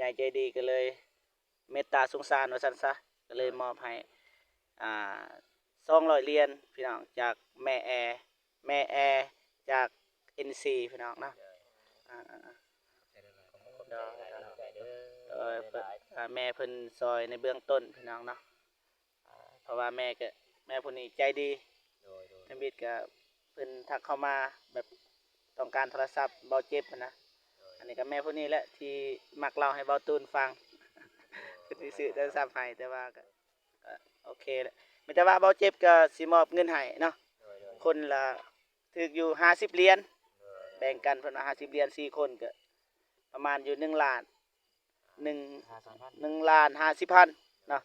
ญ่ใจดีก็เลยเมตตาสงสารว่าซั่นซะก็เลยมอบให้อ่า200 เหรียญพี่น้องจากแม่แอร์จาก NC พี่น้องเนาะอ่าๆแม่เพิ่นซอยในเบื้องต้นพี่น้องเนาะเพราะว่าแม่ผู้นี้ใจดีทางบิดก็เพิ่นทักเข้ามาแบบต้องการโทรศัพท์เบาเจ็บนะอันนี้ก็แม่ผู้นี้แหละที่มักเล่าให้เบาตูนฟังเพิ่นสิซื้อโทรศัพท์ให้แต่ว่าก็โอเคแหละไม่แต่ว่าเบาเจ็บก็สิมอบเงินให้เนาะคนละถึกอยู่50 เหรียญแบ่งกันเพิ่นว่า50 เหรียญ4คนก็ประมาณอยู่1 ล้าน1 ล้าน50 พันเนาะ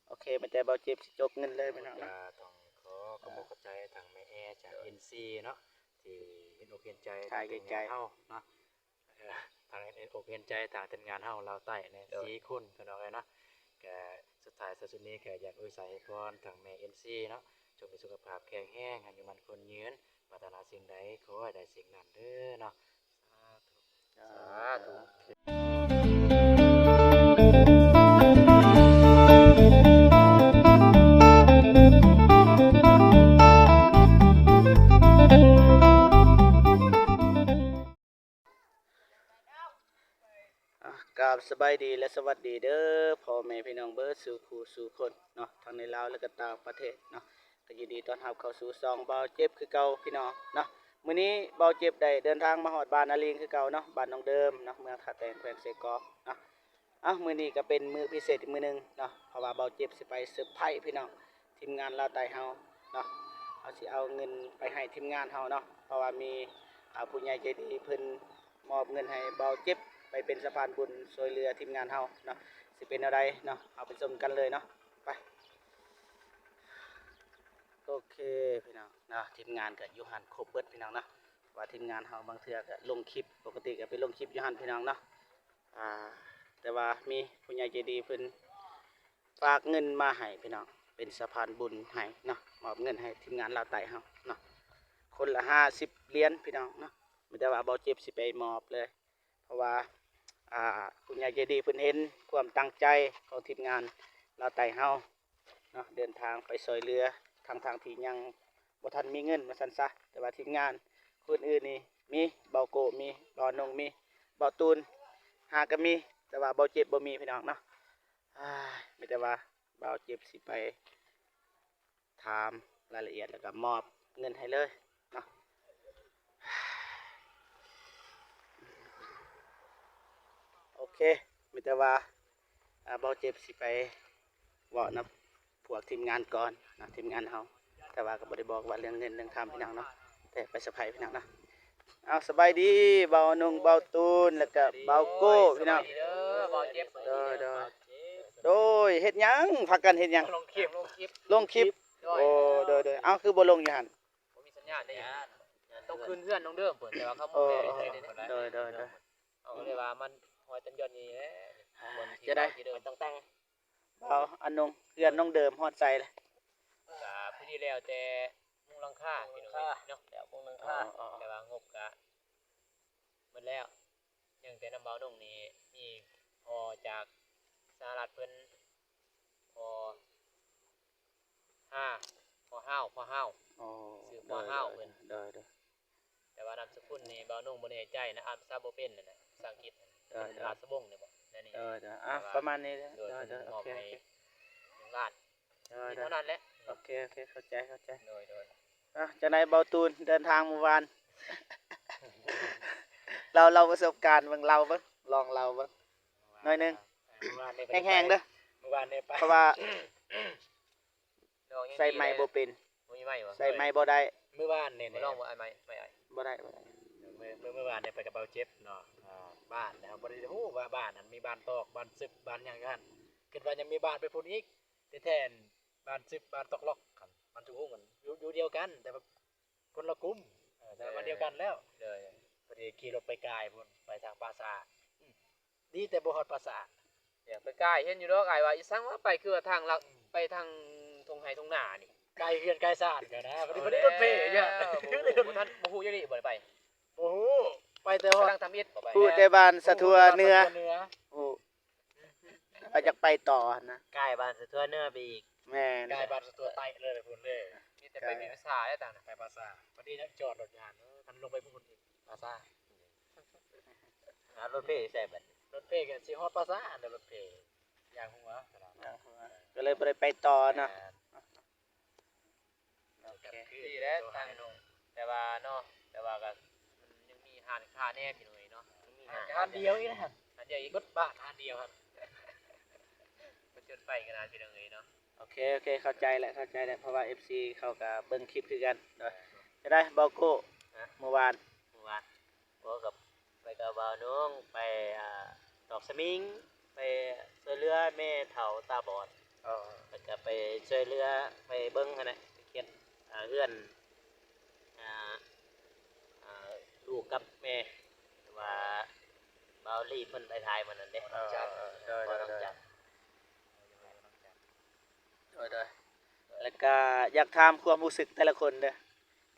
โอเคไม่แต่เบาเจ็บสิจกเงินเลยพี่น้องเนาะต้องขอกำลังใจทางแม่แอร์จาก NC เนาะที่เห็นอกเห็นใจถ่ายไกลๆเฮาเนาะทางเห็นอกเห็นใจทางทีมงานเฮาลาวใต้เนี่ย4คนพี่น้องเอ้ยเนาะก็สุดท้ายสุดนี้ก็อยากอวยใส่พรทางแม่ NC เนาะจงมีสุขภาพแข็งแรงให้มันคนยืนปรารถนาสิ่งใดขอให้ได้สิ่งนั้นเด้อเนาะสาธุกราบสบายดีและสวัสดีเด้อพ่อแม่พี่น้องเบิดสู่คู่สู่คนเนาะทั้งในลาวและก็ต่างประเทศเนาะก็ยินดีต้อนรับเข้าสู่ซองเบาเจ็บคือเก่าพี่น้องเนาะมื้อนี้เบาเจ็บได้เดินทางมาฮอดบ้านอาลีงคือเก่าเนาะบ้านน้องเดิมเนาะเมืองท่าแตงแขวงเสกอเนาะมื้อนี้ก็เป็นมื้อพิเศษอีกมื้อนึงเนาะเพราะว่าเบาเจ็บสิไปเซอร์ไพรส์พี่น้องทีมงานลาวใต้เฮาเนาะเอาสิเอาเงินไปให้ทีมงานเฮาเนาะเพราะว่ามีผู้ใหญ่ใจดีเพิ่นมอบเงินให้เบาเจ็บไปเป็นสะพานบุญช่วยเหลือทีมงานเฮาเนาะสิเป็นอะไรเนาะเอาไปชมกันเลยเนาะไปโอเคพี่น้องนะทีมงานก็อยู่หันครบเบิดพี่น้องนะว่าทีมงานเฮาบางเทื่อก็ลงคลิปปกติก็ไปลงคลิปอยู่หันพี่น้องเนาะแต่ว่ามีผู้ใหญ่ใจดีเพิ่นฝากเงินมาให้พี่น้องเป็นสะพานบุญให้เนาะมอบเงินให้ทีมงานลาวใต้เฮาเนาะคนละ50 เหรียญพี่น้องเนาะไม่ได้ว่าเบาเจ็บสิไปมอบเลยเพราะว่าผู้ใหญ่ใจดีเพิ่นเห็นความตั้งใจของทีมงานลาวใต้เฮาเนาะเดินทางไปช่วยเหลือทางที่ยังบ่ทันมีเงินมาซั่นซะแต่ว่าทีมงานคนอื่นนี่มีเบาโกมีเบานงมีเบาตูนหาก็มีแต่ว่าเบาเจ็บบ่มีพี่น้องเนาะมีแต่ว่าเบาเจ็บสิไปถามรายละเอียดแล้วก็มอบเงินให้เลยเนาะโอเคมีแต่ว่าเบาเจ็บสิไปเว้านะพวกทีมงานก่อนนะทีมงานเฮาแต่ว่าก็บ่ได้บอกว่าเรื่องเงินเรื่องคำพี่น้องเนาะแต่ไปสะพายพี่น้องเนาะเอาสบายดีเบานงเบาตูนแล้วก็เบาโก้พี่น้องโดยเฮ็ดหยังพักกันเฮ็ดหยังลงคลิปโอ้โดยเอาคือบ่ลงอยู่หั่นบ่มีสัญญาณได้ต้องคืนเพื่อนน้องเดิมเปิดแต่ว่าเขาบ่แม่โดยเอาเลยว่ามันหอยตันยอนนี่แหละจะได้ต้องแต่งเอาอันนงเพื่อนน้องเดิมฮอดใจเลยก็พี่นี่แล้วแต่มุงหลังคาพี่น้องเนาะแล้วมุงหลังคาแต่ว่างบก็หมดแล้วยังแต่น้ำเบาดงนี่มีพอจากสหรัฐเพิ่นพอพอห้าวซื้อพอห้าวเพิ่นแต่ว่านามสกุลนี่เบาดงบ่แน่ใจนะอ่านภาษาบ่เป็นนั่นน่ะภาษาอังกฤษราชวงศ์นี่บ่นั่นนี่ประมาณนี้โอเค1 ล้านเท่านั้นแหละโอเคเข้าใจจะไหนเบาตูนเดินทางเมื่อวานเราประสบการณ์เบิ่งเราเบิ่งลองเราเบิ่งหน่อยนึงแห้งๆเด้อเมื่อวานได้ไปเพราะว่าใส่ไม้บ่เป็นใส่ไม้บ่ได้เมื่อวานเนี่ยลองว่าไม้บ่ได้เมื่อวานเนี่ยไปกับเบาเจ็บเนาะบ้านนะครับบ่ได้ฮู้ว่าบ้านนั้นมีบ้านตอกบ้านซึบบ้านหยังกันคิดว่ายังมีบ้านไปพุ่นอีกแต่แทนบ้านซึบบ้านตอกล็อกกันมันถูกฮู้กันอยู่เดียวกันแต่ว่าคนละกลุ่มแต่วันเดียวกันแล้วพอดีขี่รถไปไกลพุ่นไปทางปราสาทดีแต่บ่ฮอดปราสาทเนี่ยไปไกลเห็นอยู่ดอกไอ้ว่าอีสังว่าไปคือทางลักไปทางทงไห้ทงนานี่ไกลเฮือนไกลซ่านกันนะพอดีรถเพ่เนี่ยบ่ทันบ่ฮู้จังนี่บ่ได้ไปโอ้โหไปแต่ว่าทางทำอิฐบ่ไปพูดแต่บ้านสะทัวเนื้อ อยากไปต่อนะ ใกล้บ้านสะทั่วเนื้อไปอีก แม่น กลายบ้านตัวไตเลยไปพุ่นเลย มีแต่ไปมีภาษาได้ต่างนะ ไปภาษาวันนี้จอดรถยานมันลงไปพุ่นอีกภาษา หารถเพ่ใส่บัด รถเพ่กันสิฮอดภาษาเดี๋ยวรถเพ่ยางหัว ก็เลยบ่ได้ไปต่อเนาะโอเค ดีแล้วทางแต่ว่าเนาะแต่ว่าก็มันยังมีหานค่าแน่พี่หน่อยเนาะยังมีหาน ทานเดียวอีกนะ อันเดียวอีก รถบ้านทานเดียวครับ มันจนไปกันนานพี่หน่อยเนาะ โอเคเข้าใจแหละเพราะว่า FC เขาก็เบิ่งคลิปคือกันเนาะจะได้บอกโก้เมื่อวาน เมื่อวานบ่กับไปกับบ่าวน้องไปดอกสมิงไปช่วยเรือแม่เฒ่าตาบอดแล้วก็ไปช่วยเรือไปเบิ่งหั่นน่ะไปเขียนเฮือนอ่าลูกกับแม่ว่าบ่าวลีเพิ่นไปถ่ายมันนั่นเด้จัดบ่ต้องจัด โดยแล้วก็อยากถามความรู้สึกแต่ละคนเด้อ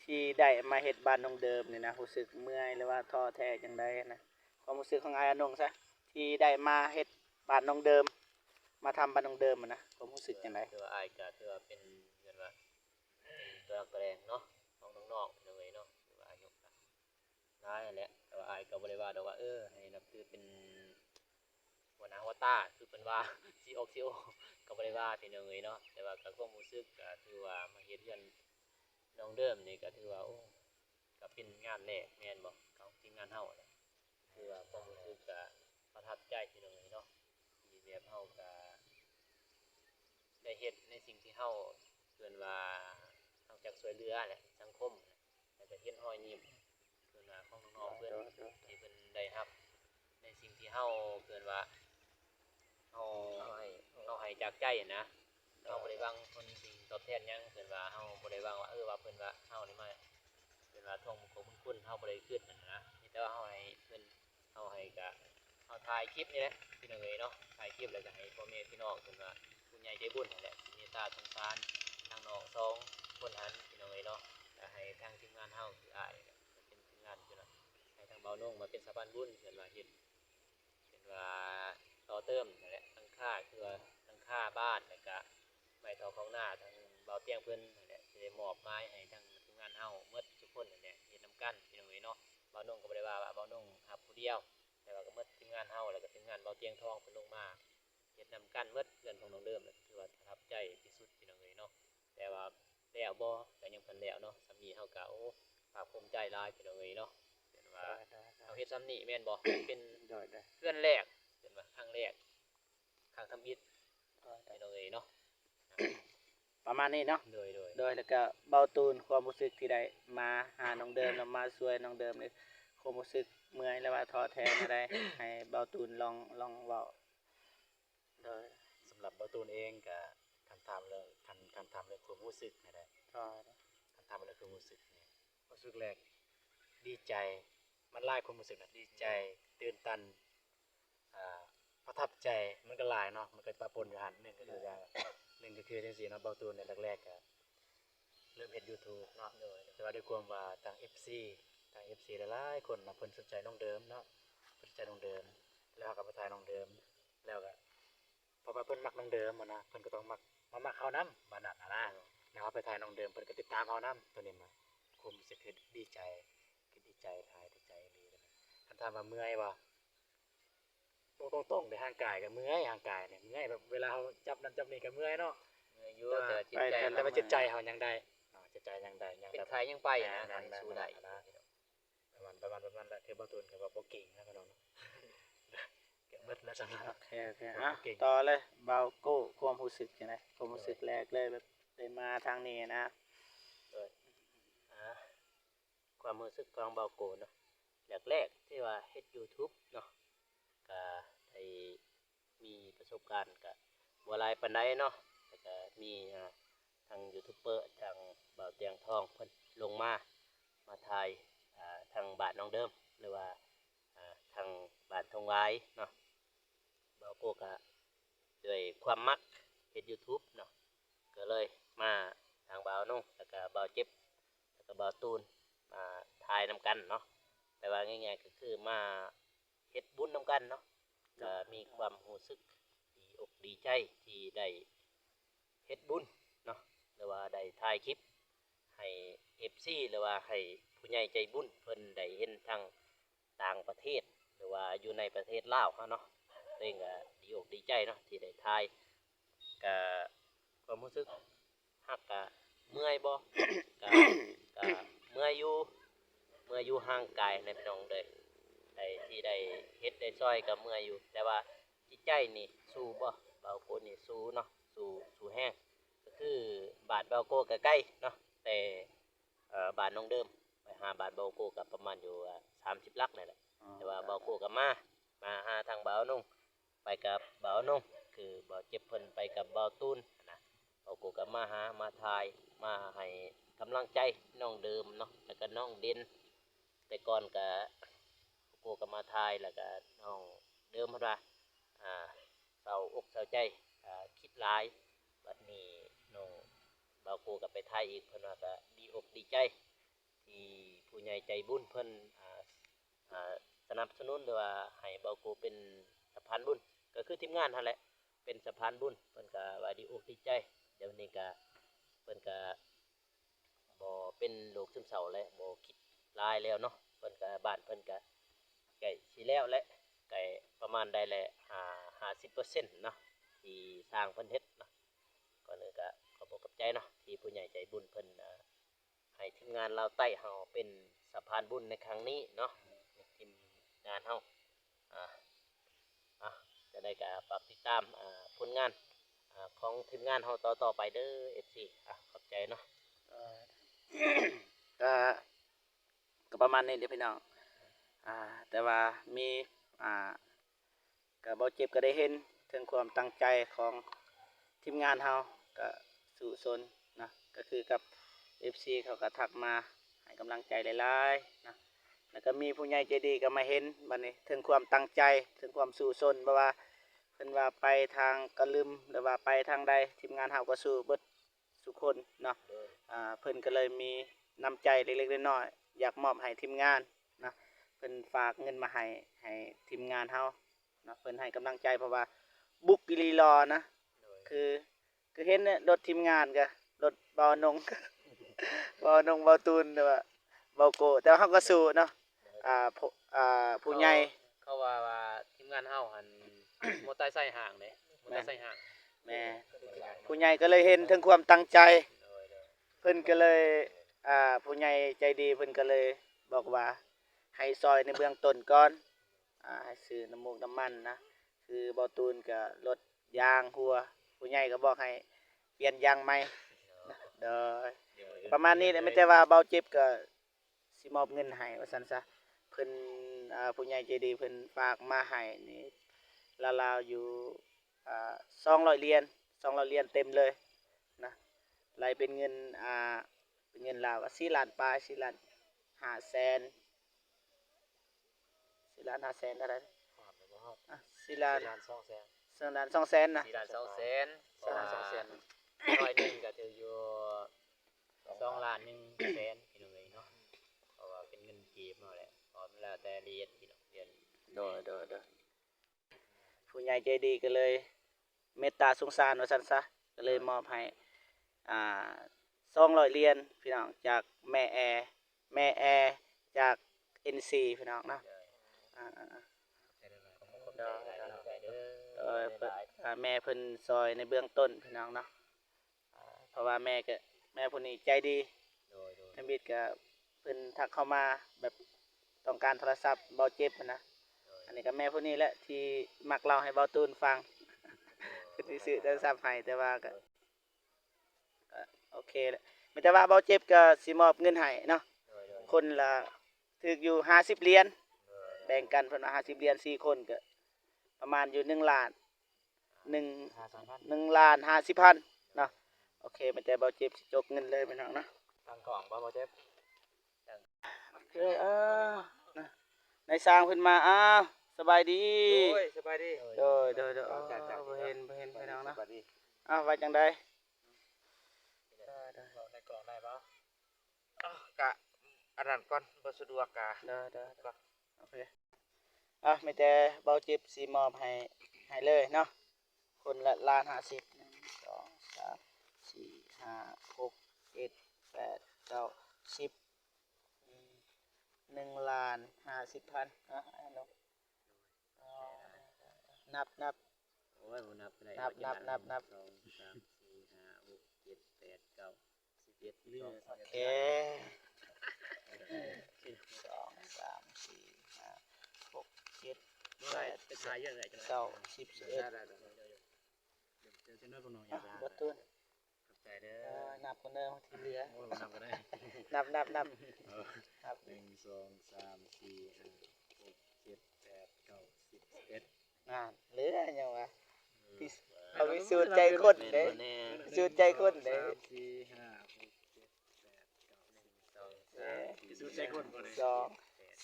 ที่ได้มาเฮ็ดบ้านน้องเดิมนี่นะรู้สึกเมื่อยหรือว่าท้อแท้จังไดนะความรู้สึกของอายอนงซะที่ได้มาเฮ็ดบ้านน้องเดิม มาทำบ้านน้องเดิมอะนะความรู้สึกจังได ถือว่าอายก็ถือว่าเป็นเงินว่าตัวนักแสดงเนาะของน้องๆเลยเนาะถือว่าอายุก็น้อยแหละแต่ว่าอายก็บ่ได้ว่าดอกว่าให้นับถือเป็นหัวหน้าหัวตาคือเพิ่นว่า CEO ก็บ่ได้ว่าพี่น้องเอ้ยเนาะแต่ว่าก็ความรู้สึกก็ถือว่ามาเฮ็ดเรือนน้องเดิมนี่ก็ถือว่าโอ้ก็เป็นงานแรกแม่นบ่ของทีมงานเฮาแหละถือว่าความรู้สึกก็ประทับใจพี่น้องเอ้ยเนาะที่แบบเฮาก็ได้เฮ็ดในสิ่งที่เฮาเพิ่นว่านอกจากช่วยเหลือแหละสังคมแล้วก็เฮ็ดรอยยิ้มเพิ่นว่าของน้องๆเพิ่นที่เพิ่นได้รับในสิ่งที่เฮาเพิ่นว่าเฮาให้จากใจนะเฮาบ่ได้หวังผลสิ่งตอบแทนหยังเพิ่นว่าเฮาบ่ได้หวังว่าว่าเพิ่นว่าเฮานี่มาเพิ่นว่าทวงบุญคุณเฮาบ่ได้คืนนั่นนะมีแต่ว่าเฮาให้เพิ่นเฮาให้ก็เฮาถ่ายคลิปนี่แหละพี่น้องเอ้ยเนาะถ่ายคลิปแล้วก็ให้พ่อแม่พี่น้องเพิ่นว่าผู้ใหญ่ใจบุญนั่นแหละเมตตาสงสารทางน้องสองคนหันพี่น้องเอ้ยเนาะก็ให้ทางทีมงานเฮาคืออ้ายเป็นทีมงานคือว่าให้ทางเบาน้องมาเป็นสะพานบุญเพิ่นว่าเฮ็ดเป็นว่าต่อเติมนั่นแหละหลังคาคือว่าหลังคาบ้านแล้วก็ไม้เฒ่าของหน้าทางเบาเตียงเพิ่นนั่นแหละสิได้มอบหมายให้ทางทีมงานเฮาหมดทุกคนนั่นแหละเฮ็ดนํกันพี่น้องเอ้ยเนาะเบาน้องก็บ่ได้ว่าเบาน้องรับผู้เดียวแต่ว่าก็หมดทีมงานเฮาแล้วก็ทีมงานเบาเตียงทองเพิ่นลงมาเฮ็ดนํกันหมดเรือนของน้องเดิมถือว่าประทับใจที่สุดพี่น้องเอ้ยเนาะแต่ว่าแล้วบ่ก็ยังเพิ่นแล้วเนาะสามีเฮาก็โอ้ภาคภูมิใจหลายพี่น้องเอ้ยเนาะเป็นว่าเฮาเฮ็ดซ้ำนี่แม่นบ่เป็น โดย เพื่อนแรกเป็นว่าครั้งแรกครั้งทำอิฐพี่น้องเอ้ยเนาะ ประมาณนี้เนาะ โดย โดยแล้วก็เบาตูนความรู้สึกที่ได้มาหาน้องเดิมแล้วมาช่วยน้องเดิมนี่ความรู้สึกเมื่อยแล้วว่าท้อแท้อะไร ให้เบาตูนลองเว้าโดย สำหรับเบาตูนเองก็คันถามเรื่องคันถามเรื่องความรู้สึกนี่แหละ ก็ คันถามเรื่องความรู้สึกนี่รู้สึกแรกดีใจมันหลายความรู้สึกนะดีใจตื่นตันประทับใจมันก็หลายเนาะมันก็ปะปนอยู่หั่นหนึงก็คือจังซี่เนาะเบาตูนในแรกๆก็เริ่มเฮ็ด YouTube เนาะแต่ว่าด้วยความว่าทาง FC หลายๆคนเนาะเพิ่นสนใจน้องเดิมเนาะเพิ่นสนใจน้องเดิมแล้วก็ไปถ่ายน้องเดิมแล้วก็เพราะว่าเพิ่นมักน้องเดิมอะนะเพิ่นก็ต้องมักเฮานำบัดนั้นนะแล้วเขาไปถ่ายน้องเดิมเพิ่นก็ติดตามเฮานำตัวนี้มาความรู้สึกคือดีใจถ่ายดีใจดีเลยคันถามว่าเมื่อยบ่ตรงๆในร่างกายก็เมื่อยร่างกายเนี่ยเมื่อยแบบเวลาเฮาจับนั่นจับนี่ก็เมื่อยเนาะ อายุแต่จิตใจ แต่ว่าจิตใจเฮายังได้จิตใจยังได้ยัง เป็น แบบ ใครยังไปนะสู้ได้ ประมาณแหละเทปตูนก็ว่าบ่เก่งนะพี่น้องเนาะเก็บเบิดแล้วสำหรับ โอเคอ่ะต่อเลยเบาโก้ความรู้สึกจังไดความรู้สึกแรกเลยแบบได้มาทางนี้นะ ความรู้สึกของเบาโกเนาะแรกๆที่ว่าเฮ็ด YouTube เนาะก็ได้มีประสบการณ์ก็บ่หลายปานใดเนาะแต่ก็มีทางยูทูบเบอร์ทางเบาเตียงทองเพิ่นลงมาถ่ายทางบ้านน้องเดิมหรือว่าทางบ้านทองไว้เนาะเบาโกก็ด้วยความมักเฮ็ด YouTube เนาะก็เลยมาทางเบานุ่งแล้วก็เบาเจ็บแล้วก็เบาตูนมาถ่ายนำกันเนาะแต่ว่าง่ายๆก็คือมาเฮ็ดบุญนำกันเนาะก็มีความรู้สึกดี อกดีใจที่ได้เฮ็ดบุญเนาะหรือว่าได้ถ่ายคลิปให้ FC หรือว่าให้ผู้ใหญ่ใจบุญเพิ่นได้เห็นทั้งต่างประเทศหรือว่าอยู่ในประเทศลาวเนาะเองก็ดีอกดีใจเนาะที่ได้ถ่ายก็ความรู้สึกฮักก็เมื่อยบ่ ก็เมื่อยอยู่ห่างกายในพี่น้องเลยได้ที่ได้เฮ็ดได้ซอยก็เมื่อยอยู่แต่ว่าจิตใจนี่สู้บ่เบาโกนี่สู้เนาะสู้แห้งก็คือบาทเบาโกก็ใกล้เนาะแต่บาทน้องเดิมไปหาบาทเบาโกก็ประมาณอยู่30 ลักนั่นแหละแต่ว่าเบาโกก็มาหาทางเบาน้องไปกับเบาน้องคือเบาเจ็บเพิ่นไปกับเบาตูนนะเบาโกก็มาหามาทายมาให้กำลังใจน้องเดิมเนาะแล้วก็น้องเด่นแต่ก่อนก็โกก็มาทายแล้วก็น้องเดิมเพิ่นว่าเศร้าอกเศร้าใจคิดหลายบัดนี้น้องเบาโกก็ไปทายอีกเพิ่นว่าก็ดีอกดีใจที่ผู้ใหญ่ใจบุญเพิ่นสนับสนุนหรือว่าให้เบาโกเป็นสะพานบุญก็คือทีมงานนั่นแหละเป็นสะพานบุญเพิ่นก็ว่าดีอกดีใจเดี๋ยวนี้ก็เพิ่นก็บ่เป็นโรคซึมเศร้าแล้วบ่คิดหลายแล้วเนาะเพิ่นก็บ้านเพิ่นก็ใกล้สิแล้วแหละใกล้ประมาณได้แล้ว50%เนาะที่สร้างเพิ่นเฮ็ดเนาะก่อนอื่นก็ขอบอกกับใจเนาะที่ผู้ใหญ่ใจบุญเพิ่นให้ทีมงานลาวใต้เฮาเป็นสะพานบุญในครั้งนี้เนาะทีมงานเฮาอ่าจะได้ก็ฝากติดตามผลงานของทีมงานเฮาต่อไปเด้อ FC ขอบใจเนาะ ก็ก็ประมาณนี้เดี๋ยวพี่น้องแต่ว่ามีก็บ่เจ็บก็ได้เห็นถึงความตั้งใจของทีมงานเฮาก็สู่ซนนะก็คือกับ FC เขาก็ทักมาให้กำลังใจหลายๆนะแล้วก็มีผู้ใหญ่ใจดีก็มาเห็นบัดนี้ถึงความตั้งใจถึงความสู่ซนเพราะว่าเพิ่นว่าไปทางกะลืมหรือว่าไปทางใดทีมงานเฮาก็สู้เบิดทุกคนเนาะเพิ่นก็เลยมีน้ำใจเล็กๆน้อยๆอยากมอบให้ทีมงานนะเพิ่นฝากเงินมาให้ทีมงานเฮานะเพิ่นให้กำลังใจเพราะว่าบุกอีหลีรอนะคือเห็นเนี่ยรถทีมงานก็รถเบานง เบาตูนแต่ว่าเบาโกแต่ว่าเฮาก็สู้เนาะผู้ใหญ่ เขาว่าทีมงานเฮาหัน มอเตอร์ไซค์ห่างเด้มอเตอร์ไซค์ห่าง แม่ผู้ใหญ่ก็เลยเห็นถึงความตั้งใจเพิ่นก็เลยผู้ใหญ่ใจดีเพิ่นก็เลยบอกว่าให้ซอยในเบื้องต้นก่อนให้ซื้อน้ำมูกน้ำมันนะคือเบาตูนก็ลดยางหัวผู้ใหญ่ก็บอกให้เปลี่ยนยางใหม่นะเด้อประมาณนี้แหละไม่แต่ว่าเบาเจ็บก็สิมอบเงินให้ว่าซั่นซะเพิ่นผู้ใหญ่ใจดีเพิ่นฝากมาให้นี่ราวๆอยู่200 เหรียญเต็มเลยนะไหลเป็นเงินเป็นเงินลาวก็4 ล้านปลาย4 ล้าน5 แสน4 ล้าน 5 แสนเท่าไหร่4 ล้าน 200,000 2 ล้าน 2 แสนนะ 4 ล้าน 2 แสน 2ล้าน2แสน น้อยหนึงก็ถืออยู่2 ล้าน1แสนพี่น้องเอ้ยเนาะเพราะว่าเป็นเงินกีบเนาะแหละพอมันแล้วแต่เรียนพี่น้องเรียน โดยผู้ใหญ่ใจดีก็เลยเมตตาสงสารว่าซั่นซะก็เลยมอบให้200 เหรียญพี่น้องจากแม่แอร์จาก NC พี่น้องเนาะแม่เพิ่นซอยในเบื้องต้นพี่น้องเนาะเพราะว่าแม่ผู้นี้ใจดีทบิดก็เพิ่นทักเข้ามาแบบต้องการโทรศัพท์เบาเจ็บนะอันนี้ก็แม่ผู้นี้แหละที่มักเล่าให้เบาตูนฟัง คือสิซื้อโทรศัพท์ให้แต่ว่าก็โอเคแหละไม่แต่ว่าเบาเจ็บก็สิมอบเงินให้เนาะคนละถึกอยู่50 เหรียญแบ่งกันเพิ่นว่า50 เหรียญ4 คนก็ประมาณอยู่1 ล้าน1 ล้าน 50 พันเนาะโอเคไม่แต่เบาเจ็บสิจกเงินเลยพี่น้องเนาะ ทางกล่องบ่เจ็บ โอเคนะในสร้างเพิ่นมาสบายดี โอ้ยสบายดี โดยบ่เห็นพี่น้องเนาะว่าจังได๋ ในกล่องได้บ่กะอันนั้นก่อนบ่สะดวกกะ เด้อโอเคไม่แต่เบาจิบสิมอบให้เลยเนาะค คนละล้าน50 1 2 3 4 5 6 7 8 9 10 1,50,000อ่ะไอ้น้องนับ โอ้ยบ่นับได้ นับ 2 3 4 5 6 7 8 9 11 12 โอเคสองสามสี่ห้าหกเจ็ดแปด ไปถ่ายเยอะเลยจัง เก้าสิบสิบเอ็ด เดี๋ยวจะน้อยบ่น้องอ อ่ะ ยากได้ บดตุน ขอบใจเด้อ นับคนเดิมที่เหลือ โอ้ยบ่นับก็ได้ นับ 1 2 3 4 5 6 7 8 9 10 11 งานเหลือยังวะพี่เอาไปสูดใจคนเด้ แม่น สูดใจคนเด้ 3 4 5 6 7 8 9 10 2 3 4 สูดใจคนบ่ได้ สอง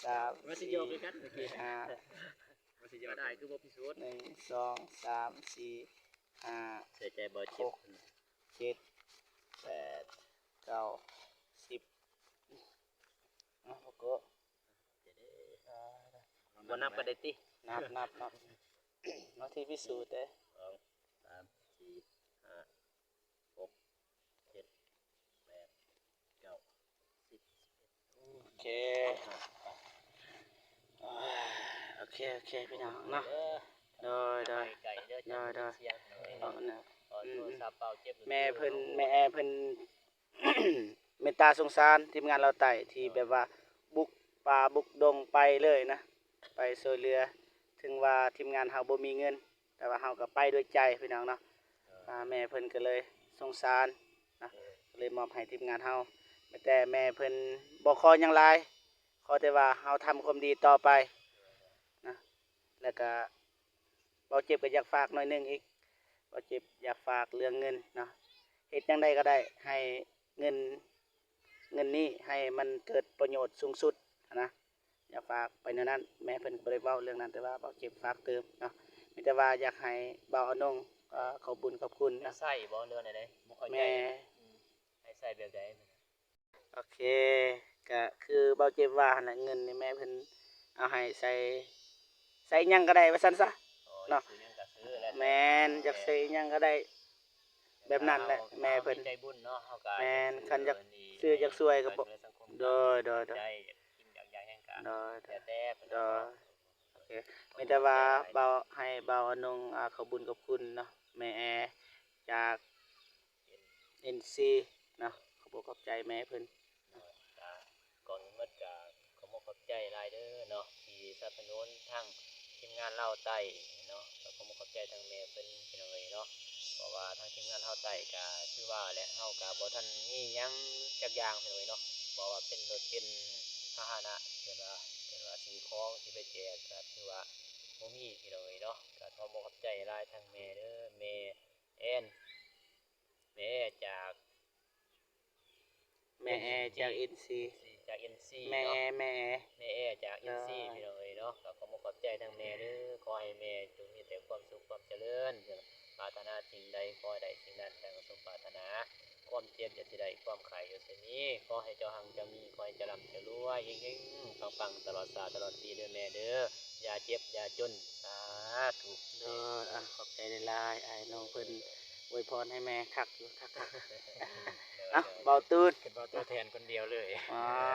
สาม ว่าสิโยกคือกันเมื่อกี้ ห้า ว่าสิโย ก็ ก ได้คือบ่พิสูจน์ 1 2 3 4 5 เสียใจบ่เจ็บ 7 8 9 10อ่ะโอเค บ่นับก็ได้ติ นับน้องที่พิสูจน์เด้ 2 3 4 5 6 7 8 9 10 โอเคโอเคพี่น้องเนาะได้ ไก่เด้อจังเสียง เอานะ ขอโทรศัพท์เป่าเจ็บ แม่เพิ่น เมตตาสงสารทีมงานเราไต่ที่แบบว่าบุกป่าบุกดงไปเลยนะ ไปช่วยเหลือถึงว่าทีมงานเฮาบ่มีเงิน แต่ว่าเฮาก็ไปด้วยใจพี่น้องเนาะแม่เพิ่นก็เลยสงสารนะก็เลยมอบให้ทีมงานเฮาแต่แม่เพิ่นบ่ขอหยังหลายขอแต่ว่าเฮาทำความดีต่อไปนะแล้วก็บ่เจ็บก็อยากฝากหน่อยหนึงอีกบ่เจ็บอยากฝากเรื่องเงินเนาะเฮ็ดจังไดก็ได้ให้เงินนี้ให้มันเกิดประโยชน์สูงสุดนะอยากฝากไปในนั้นแม่เพิ่นบ่ได้เว้าเรื่องนั้นแต่ว่าบ่เจ็บฝากเติมเนาะมีแต่ว่าอยากให้บ่าวอนงขอบคุญขอบคุณนะ ใส่บ่เรือไหนได้บ่เข้าใจ แม่ ให้ใส่แบบใด โอเคก็คือเบาเจ็บว่าหั่นน่ะเงินนี่แม่เพิ่นเอาให้ใส่หยังก็ได้ว่าซั่นซะ เนาะซื้อหยังก็ซื้อแล้ว แม่นอยากใส่หยังก็ได้แบบนั้นแหละแม่เพิ่น ใจบุญเนาะเฮาก็ แม่นคันอยากซื้ออยากช่วยก็บ่โดย ใจกินอยากยายแห่งกะ โดย แต่ โดยโอเคมีแต่ว่าเบาให้เบาอนงขอบคุญขอบคุณเนาะแม่แอร์จาก NC เนาะขอบใจแม่เพิ่น ก่อนหมดก็ขอขอบใจหลายเด้อเนาะที่สนับสนุนทั้งทีมงานเล่าใต้เนาะแล้วก็ขอบใจทั้งแม่เพิ่นพี่น้องเอ้ยเนาะเพราะว่าทางทีมงานเฮาใต้ก็คือว่าและเฮาก็บ่ทันมีหยังจักอย่างพี่น้องเอ้ยเนาะบ่ว่าเป็นรถเป็นพาหนะเป็นว่าสิ่งของที่ไปแจกก็ถือว่าบ่มีพี่น้องเอ้ยเนาะก็ขอขอบใจหลายทั้งแม่เด้อแม่แอนแม่จาก แม่แอร์จาก NC จาก NC แม่ เนาะ แอร์แม่แอร์ แม่แอจาก NC พี่น้องเอ้ยเนาะก็ขอขอบใจทั้งแม่เด้อขอให้แม่จงมีแต่ความสุขความเจริญปรารถนาสิ่งใดขอให้ได้สิ่งนั้นดังสมปรารถนาความเจ็บอย่าสิได้ความไข่อย่าสิมีขอให้เจ้าหังจะมีขอให้เจะร่ำจะรวยเฮงๆปังๆตลอดตลอดปีเด้อแม่เด้ออย่าเจ็บอย่าจนสาธุ ขอบใจหลายๆไอ้น้องเพิ่นอวยพรให้แม่คักอยู่คักเบาตูด เป็นเบาตัวแทนคนเดียวเลย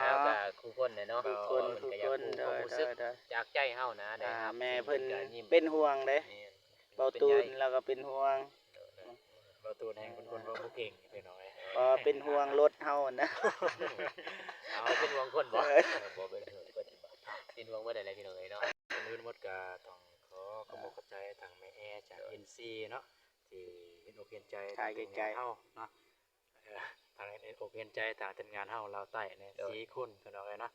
แล้วก็คู่คนเนาะ ทุกคนจากใจเฮานะได้ครับ แม่เพิ่นเป็นห่วงเด้เบาตูนแล้วก็เป็นห่วง เบาตัวแทนคนบ่เก่งไปหน่อย เป็นห่วงรถเฮานะ เอาเป็นห่วงคนบ่บ่เป็นห่วงคนบ่เป็นห่วงบ่ได้เลยพี่น้องเอ้ยเนาะ คนอื่นหมดก็ต้องขอบใจทางแม่แอร์จาก NC เนาะที่เห็นอกเห็นใจทางงานเฮาเนาะทางเห็นอกเห็นใจทางทีมงานเฮาเราใต้เนี่ย4คนพี่น้องเอ้ยเนาะ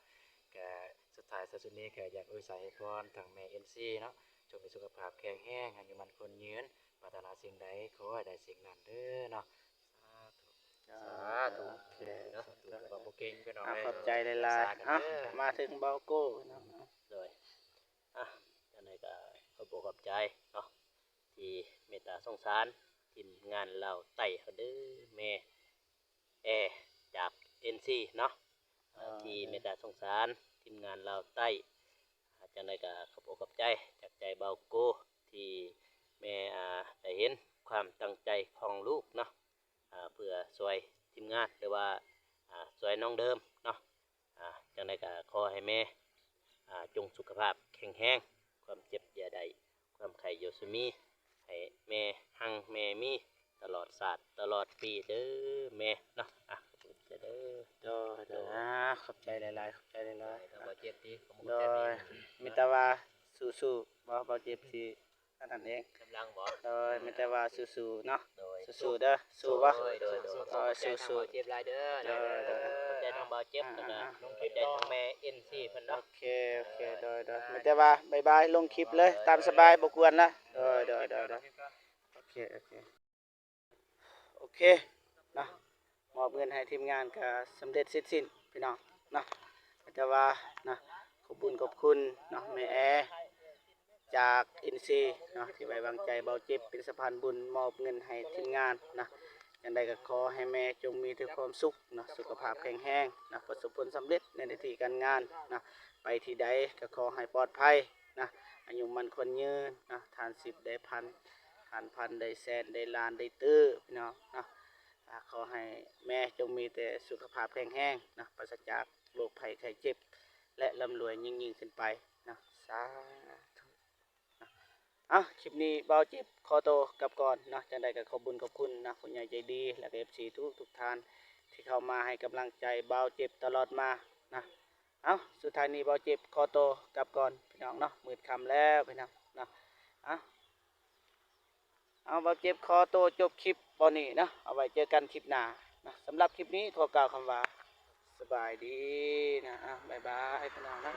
ก็สุดท้ายสุดนี้ก็อยากใส่พรทางแม่ NC เนาะจงมีสุขภาพแข็งแรงอายุมันคนยืนปรารถนาสิ่งใดขอให้ได้สิ่งนั้นเด้อเนาะสาธุ โอเค เนาะบ่เก่งพี่น้อง ขอบใจหลายๆมาถึงเบาโก้เนาะ โดยจังไดก็ขอบใจเนาะที่เมตตาสงสารทีมงานเราไต่เฮาเด้อแม่แอจาก NC เนาะที่เมตตาสงสารทีมงานเราไต้จังไดก็ขอบใจจากใจเบาโกที่แม่ได้เห็น ความตั้งใจของลูกเนาะเพื่อช่วยทีมงานหรือว่าช่วยน้องเดิมเนาะจังไดก็ขอให้แม่จงสุขภาพแข็งแรงความเจ็บอย่าได้ความไข้อย่าสมีให้แม่หังแม่มีตลอดศาสตร์ตลอดปีเด้อแม่เนาะขอบคุณเด้อ โดยโดยขอบใจหลายๆขอบใจหลาย ทางบ่เจ็บติขอบคุณ ๆโด แทน ย นี่ มีแต่ว่าสู้ๆบ่เจ็บสิอันนั้นเอง กำลังบ่ โดยมีแต่ว่าสู้ๆเนาะ โดย สู้ๆเด้อสู้บ่ โดย โดย สู้ สู้ ๆเจ็บหลายเด้อ โดยโดย ขอบใจทางบ่เจ็บแล้วก็ขอบใจทางแม่ NC เพิ่น โอ เนาะ เคโดยมีแต่ว่าบายลงคลิปเลยตามสบายบ่กวนละโดยโอเคนะมอบเงินให้ทีมงานก็สำเร็จเสร็จสิ้นพี่น้องเนาะแต่ว่านะขอบคุณเนาะแม่แอจากอินซีเนาะที่ไว้วางใจเบาเจ็บเป็นสะพานบุญมอบเงินให้ทีมงานนะอย่างใดก็ขอให้แม่จงมีแต่ความสุขนะสุขภาพแข็งแรงนะประสบผลสำเร็จในหน้าที่การงานนะไปที่ใดก็ขอให้ปลอดภัยนะอายุมันคนยืนนะทาน10ได้พันทานพันได้แสนได้ล้านได้ตื้อพี่น้องนะขอให้แม่จงมีแต่สุขภาพแข็งแรงนะปราศจากโรคภัยไข้เจ็บและร่ำรวยยิ่งขึ้นไปนะสาธุ คลิปนี้เบาจิบขอโตวกลับก่อนนะจังใดก็ขอบคุญขอบคุณนะผู้ใหญ่ใจดีและก็ FC ทุกท่านที่เข้ามาให้กำลังใจเบาเจ็บตลอดมานะสุดท้ายนี้เบาเจ็บขอโตวกลับก่อนพี่น้องเนาะมืดค่ำแล้วพี่น้องนะเบาเจ็บขอโตวจบคลิปตอนนี้นะเอาไว้เจอกันคลิปหน้านะสำหรับคลิปนี้ขอกล่าวคำว่าสบายดีนะบ๊ายบายพี่น้องนะ